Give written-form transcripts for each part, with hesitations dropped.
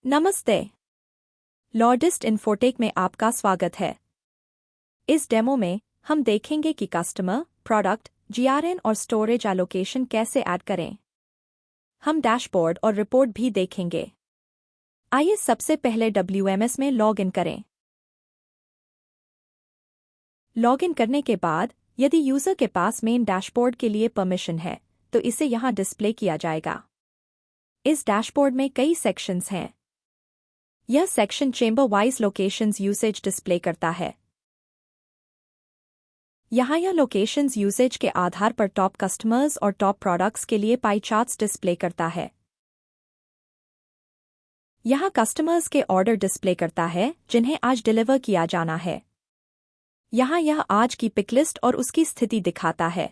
नमस्ते। लॉर्डिस्ट इन्फोटेक में आपका स्वागत है। इस डेमो में हम देखेंगे कि कस्टमर, प्रोडक्ट, जीआरएन और स्टोरेज एलोकेशन कैसे ऐड करें। हम डैशबोर्ड और रिपोर्ट भी देखेंगे। आइए सबसे पहले WMS में लॉग इन करें। लॉग इन करने के बाद यदि यूजर के पास मेन डैशबोर्ड के लिए परमिशन है तो इसे यहाँ डिस्प्ले किया जाएगा। इस डैशबोर्ड में कई सेक्शंस हैं। यह section chamber wise locations usage display करता है। यहाँ यह लोकेशंस यूसेज के आधार पर टॉप कस्टमर्स और टॉप प्रोडक्ट्स के लिए पाई चार्ट्स डिस्प्ले करता है। यहाँ कस्टमर्स के ऑर्डर डिस्प्ले करता है जिन्हें आज डिलीवर किया जाना है। यहाँ यह आज की पिक लिस्ट और उसकी स्थिति दिखाता है।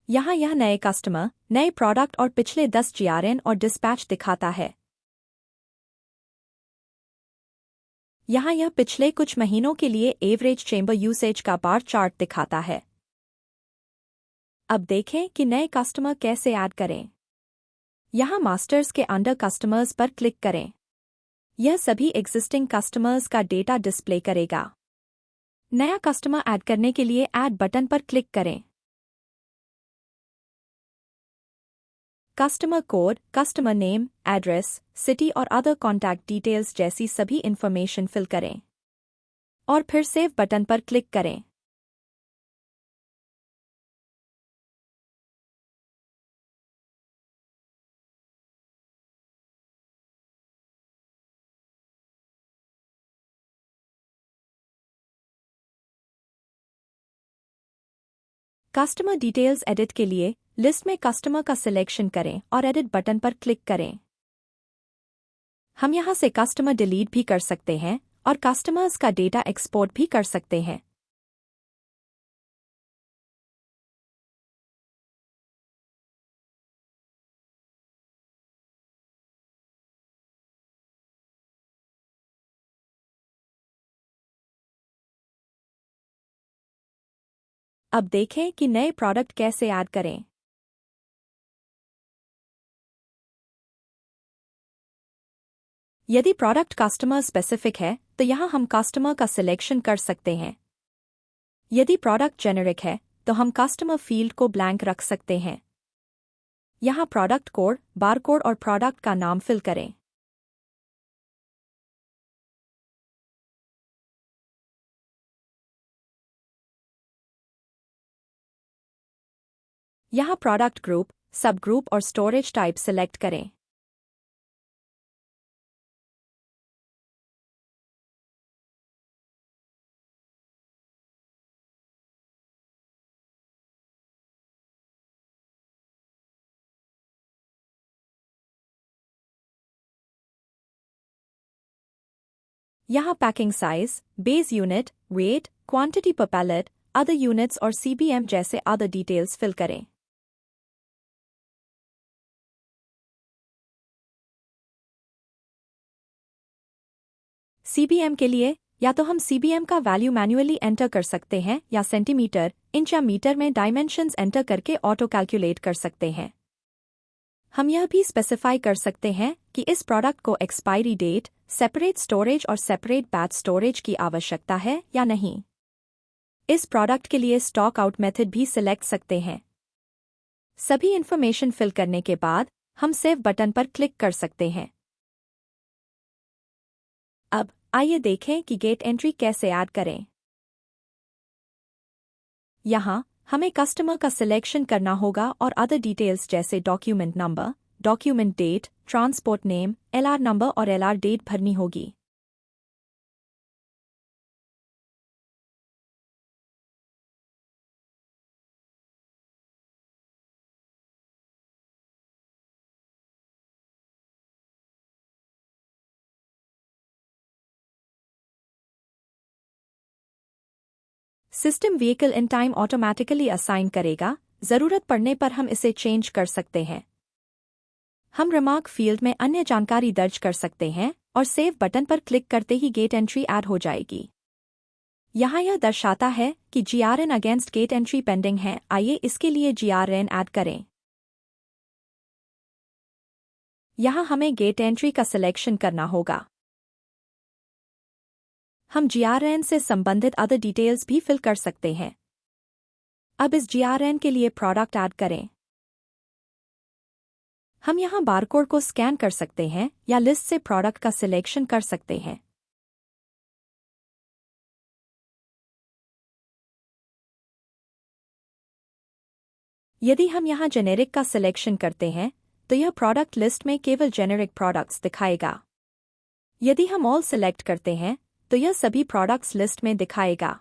यहाँ यह नए कस्टमर, नए प्रोडक्ट और पिछले 10 जीआरएन और डिस्पैच दिखाता है। यहाँ यह पिछले कुछ महीनों के लिए एवरेज चेंबर यूसेज का बार चार्ट दिखाता है। अब देखें कि नए कस्टमर कैसे ऐड करें। यहाँ मास्टर्स के अंडर कस्टमर्स पर क्लिक करें। यह सभी एग्जिस्टिंग कस्टमर्स का डेटा डिस्प्ले करेगा। नया कस्टमर ऐड करने के लिए ऐड बटन पर क्लिक करें। Customer code, customer name, address, city और अदर कॉन्टैक्ट डिटेल्स जैसी सभी इंफॉर्मेशन फिल करें और फिर सेव बटन पर क्लिक करें। कस्टमर डिटेल्स एडिट के लिए लिस्ट में कस्टमर का सिलेक्शन करें और एडिट बटन पर क्लिक करें। हम यहां से कस्टमर डिलीट भी कर सकते हैं और कस्टमर्स का डेटा एक्सपोर्ट भी कर सकते हैं। अब देखें कि नए प्रोडक्ट कैसे ऐड करें। यदि प्रोडक्ट कस्टमर स्पेसिफिक है तो यहाँ हम कस्टमर का सिलेक्शन कर सकते हैं। यदि प्रोडक्ट जेनेरिक है तो हम कस्टमर फील्ड को ब्लैंक रख सकते हैं। यहाँ प्रोडक्ट कोड, बारकोड और प्रोडक्ट का नाम फिल करें। यहाँ प्रोडक्ट ग्रुप, सब ग्रुप और स्टोरेज टाइप सिलेक्ट करें। यहाँ packing size, base unit, weight, quantity per pallet, other units और CBM जैसे अदर डिटेल्स फिल करें। CBM के लिए या तो हम CBM का वैल्यू मैन्युअली एंटर कर सकते हैं या सेंटीमीटर, इंच या मीटर में डायमेंशंस एंटर करके ऑटो कैलकुलेट कर सकते हैं। हम यह भी स्पेसिफाई कर सकते हैं कि इस प्रोडक्ट को एक्सपायरी डेट, सेपरेट स्टोरेज और सेपरेट बैच स्टोरेज की आवश्यकता है या नहीं। इस प्रोडक्ट के लिए स्टॉक आउट मेथड भी सिलेक्ट सकते हैं। सभी इंफॉर्मेशन फिल करने के बाद हम सेव बटन पर क्लिक कर सकते हैं। अब आइए देखें कि गेट एंट्री कैसे ऐड करें। यहाँ हमें कस्टमर का सिलेक्शन करना होगा और अदर डिटेल्स जैसे document number, document date, transport name, LR number और LR डेट भरनी होगी। System vehicle in time automatically assign करेगा, जरूरत पड़ने पर हम इसे चेंज कर सकते हैं। हम रिमार्क फील्ड में अन्य जानकारी दर्ज कर सकते हैं और सेव बटन पर क्लिक करते ही गेट एंट्री ऐड हो जाएगी। यहाँ यह दर्शाता है कि GRN against gate entry pending है। आइए इसके लिए GRN ऐड करें। यहाँ हमें गेट एंट्री का सिलेक्शन करना होगा। हम GRN से संबंधित अदर डिटेल्स भी फिल कर सकते हैं। अब इस GRN के लिए प्रोडक्ट ऐड करें। हम यहाँ बारकोड को स्कैन कर सकते हैं या लिस्ट से प्रोडक्ट का सिलेक्शन कर सकते हैं। यदि हम यहाँ जेनेरिक का सिलेक्शन करते हैं तो यह प्रोडक्ट लिस्ट में केवल जेनेरिक प्रोडक्ट्स दिखाएगा। यदि हम ऑल सिलेक्ट करते हैं तो यह सभी प्रोडक्ट्स लिस्ट में दिखाएगा।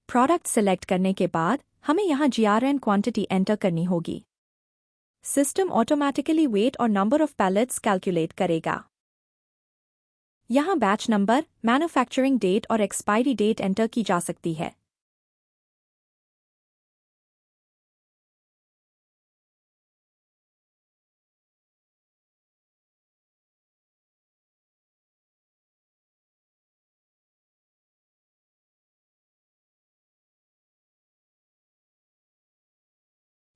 प्रोडक्ट सिलेक्ट करने के बाद हमें यहाँ GRN क्वांटिटी एंटर करनी होगी। सिस्टम ऑटोमैटिकली वेट और नंबर ऑफ पैलेट्स कैलकुलेट करेगा। यहाँ बैच नंबर, मैन्युफैक्चरिंग डेट और एक्सपायरी डेट एंटर की जा सकती है।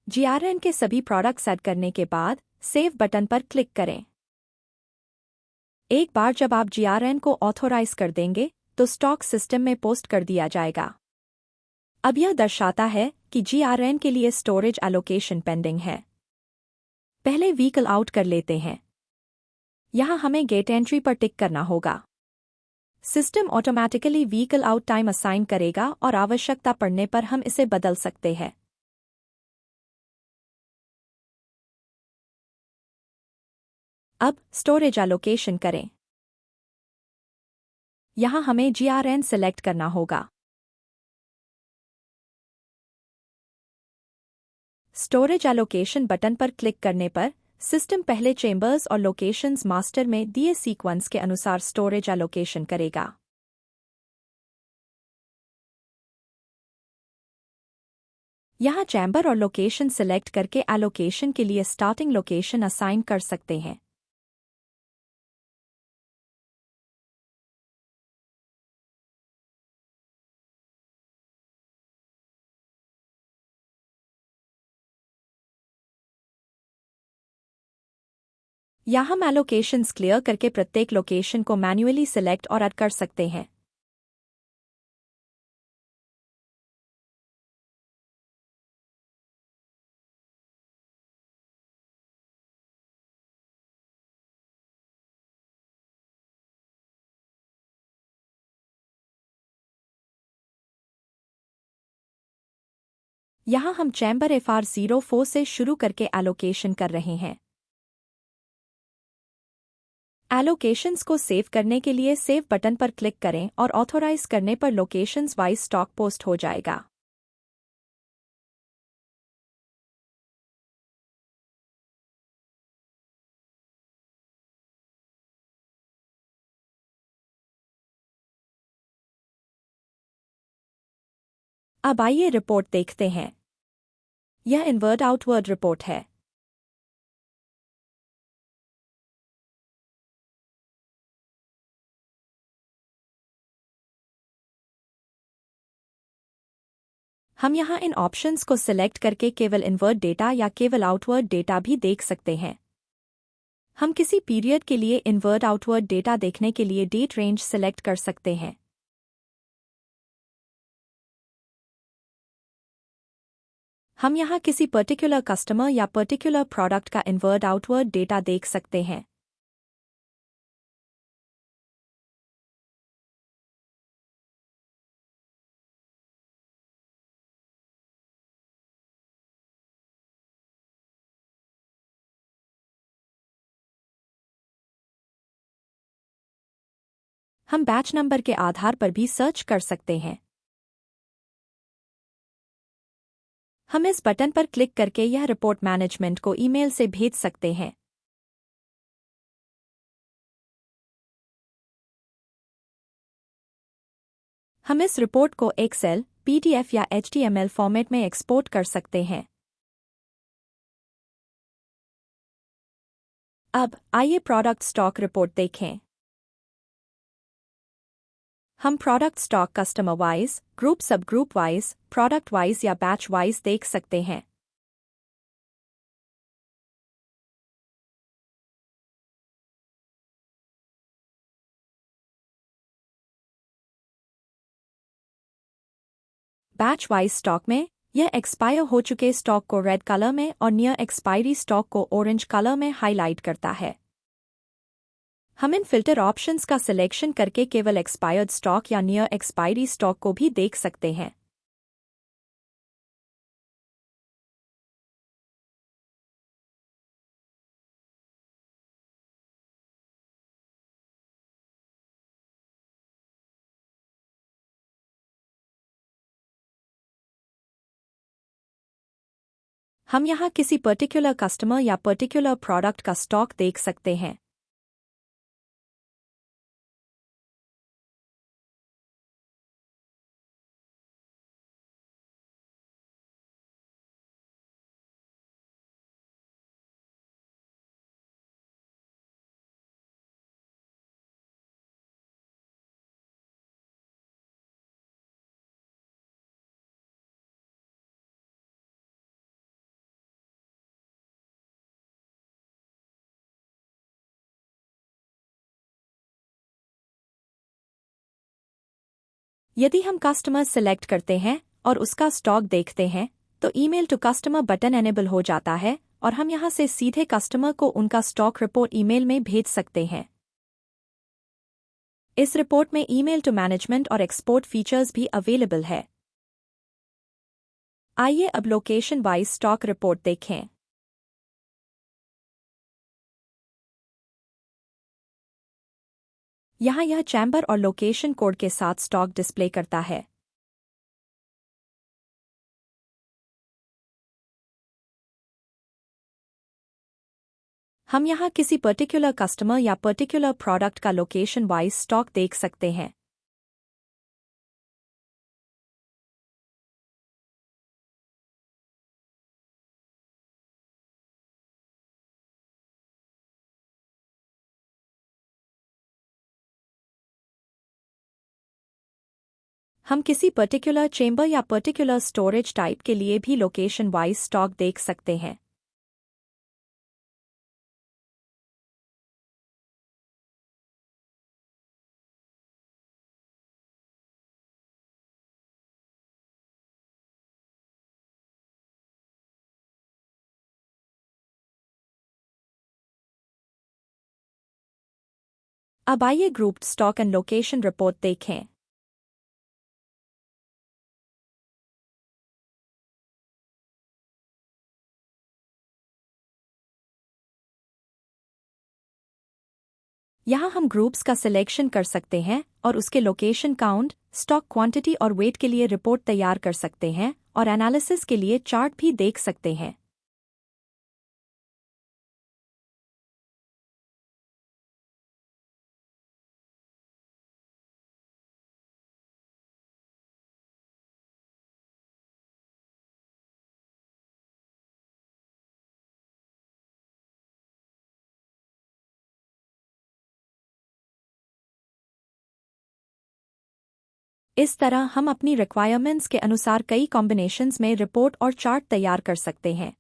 GRN के सभी प्रोडक्ट्स ऐड करने के बाद सेव बटन पर क्लिक करें। एक बार जब आप GRN को ऑथोराइज कर देंगे तो स्टॉक सिस्टम में पोस्ट कर दिया जाएगा। अब यह दर्शाता है कि GRN के लिए स्टोरेज एलोकेशन पेंडिंग है। पहले व्हीकल आउट कर लेते हैं। यहाँ हमें गेट एंट्री पर टिक करना होगा। System automatically vehicle out time assign करेगा और आवश्यकता पड़ने पर हम इसे बदल सकते हैं। अब स्टोरेज एलोकेशन करें। यहाँ हमें GRN सिलेक्ट करना होगा। स्टोरेज एलोकेशन बटन पर क्लिक करने पर सिस्टम पहले चेंबर्स और लोकेशंस मास्टर में दिए सीक्वेंस के अनुसार स्टोरेज एलोकेशन करेगा। यहाँ चैम्बर और लोकेशन सिलेक्ट करके एलोकेशन के लिए स्टार्टिंग लोकेशन असाइन कर सकते हैं। यहाँ हम एलोकेशंस क्लियर करके प्रत्येक लोकेशन को मैन्युअली सिलेक्ट और ऐड कर सकते हैं। यहाँ हम चैम्बर FR04 से शुरू करके एलोकेशन कर रहे हैं। एलोकेशंस को सेव करने के लिए सेव बटन पर क्लिक करें और ऑथोराइज करने पर लोकेशंस वाइज स्टॉक पोस्ट हो जाएगा। अब आइए रिपोर्ट देखते हैं। यह इनवर्ट आउटवर्ड रिपोर्ट है। हम यहाँ इन ऑप्शंस को सिलेक्ट करके केवल इनवर्ट डेटा या केवल आउटवर्ड डेटा भी देख सकते हैं। हम किसी पीरियड के लिए इनवर्ट आउटवर्ड डेटा देखने के लिए डेट रेंज सिलेक्ट कर सकते हैं। हम यहाँ किसी पर्टिकुलर कस्टमर या पर्टिकुलर प्रोडक्ट का इनवर्ट आउटवर्ड डेटा देख सकते हैं। हम बैच नंबर के आधार पर भी सर्च कर सकते हैं। हम इस बटन पर क्लिक करके यह रिपोर्ट मैनेजमेंट को ईमेल से भेज सकते हैं। हम इस रिपोर्ट को एक्सेल, PDF या HTML फॉर्मेट में एक्सपोर्ट कर सकते हैं। अब आइए प्रोडक्ट स्टॉक रिपोर्ट देखें। हम product stock customer wise, group सब ग्रुप वाइज, प्रोडक्ट वाइज या बैच वाइज देख सकते हैं। बैच वाइज स्टॉक में यह एक्सपायर हो चुके स्टॉक को रेड कलर में और नियर एक्सपायरी स्टॉक को ऑरेंज कलर में हाईलाइट करता है। हम इन फिल्टर ऑप्शंस का सिलेक्शन करके केवल एक्सपायर्ड स्टॉक या नियर एक्सपायरी स्टॉक को भी देख सकते हैं। हम यहाँ किसी पर्टिकुलर कस्टमर या पर्टिकुलर प्रोडक्ट का स्टॉक देख सकते हैं। यदि हम कस्टमर सिलेक्ट करते हैं और उसका स्टॉक देखते हैं तो email to customer button enable हो जाता है और हम यहां से सीधे कस्टमर को उनका स्टॉक रिपोर्ट ईमेल में भेज सकते हैं। इस रिपोर्ट में ईमेल टू मैनेजमेंट और एक्सपोर्ट फीचर्स भी अवेलेबल है। आइए अब लोकेशन वाइज स्टॉक रिपोर्ट देखें। यहाँ यह चैम्बर और लोकेशन कोड के साथ स्टॉक डिस्प्ले करता है। हम यहाँ किसी पर्टिकुलर कस्टमर या पर्टिकुलर प्रोडक्ट का लोकेशन वाइज स्टॉक देख सकते हैं। हम किसी पर्टिकुलर चेंबर या पर्टिकुलर स्टोरेज टाइप के लिए भी लोकेशन वाइज स्टॉक देख सकते हैं। अब आइए grouped stock and location report देखें। यहाँ हम ग्रुप्स का सिलेक्शन कर सकते हैं और उसके लोकेशन काउंट, स्टॉक क्वांटिटी और वेट के लिए रिपोर्ट तैयार कर सकते हैं और एनालिसिस के लिए चार्ट भी देख सकते हैं। इस तरह हम अपनी रिक्वायरमेंट्स के अनुसार कई कॉम्बिनेशंस में रिपोर्ट और चार्ट तैयार कर सकते हैं।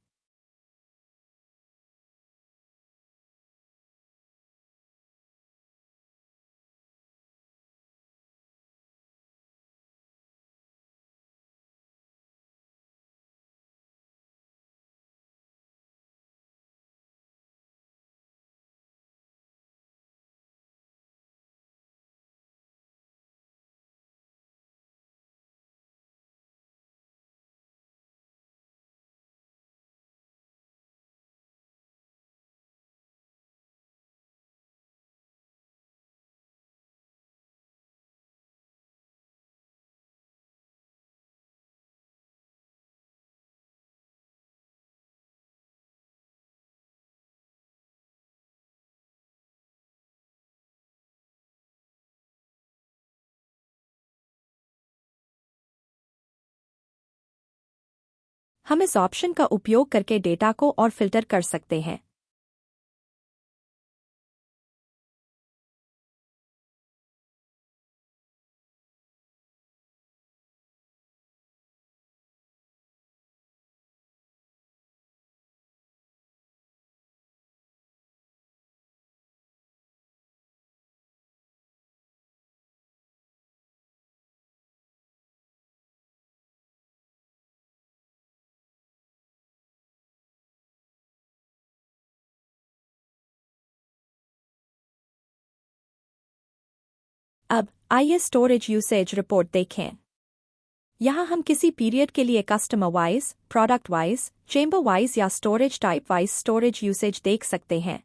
हम इस ऑप्शन का उपयोग करके डेटा को और फिल्टर कर सकते हैं। अब आइए स्टोरेज यूसेज रिपोर्ट देखें। यहाँ हम किसी पीरियड के लिए customer wise, product wise, chamber wise या storage type wise storage usage देख सकते हैं।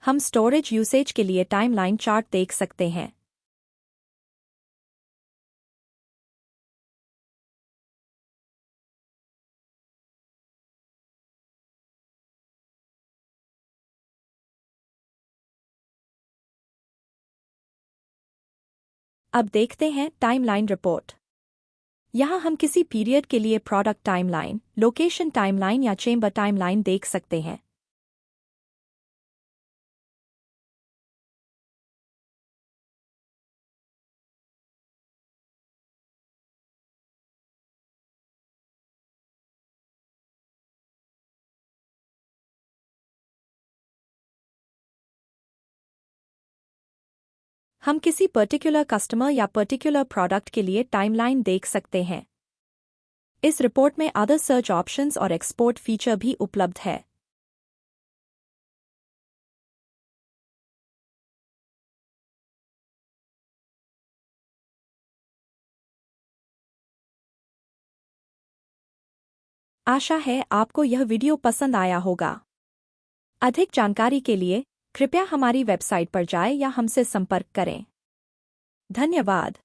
हम स्टोरेज यूसेज के लिए टाइमलाइन चार्ट देख सकते हैं। अब देखते हैं टाइमलाइन रिपोर्ट। यहाँ हम किसी पीरियड के लिए प्रोडक्ट टाइमलाइन, लोकेशन टाइमलाइन या चेंबर टाइमलाइन देख सकते हैं। हम किसी पर्टिकुलर कस्टमर या पर्टिकुलर प्रोडक्ट के लिए टाइमलाइन देख सकते हैं। इस रिपोर्ट में अदर सर्च ऑप्शंस और एक्सपोर्ट फीचर भी उपलब्ध है। आशा है आपको यह वीडियो पसंद आया होगा। अधिक जानकारी के लिए कृपया हमारी वेबसाइट पर जाएं या हमसे संपर्क करें। धन्यवाद।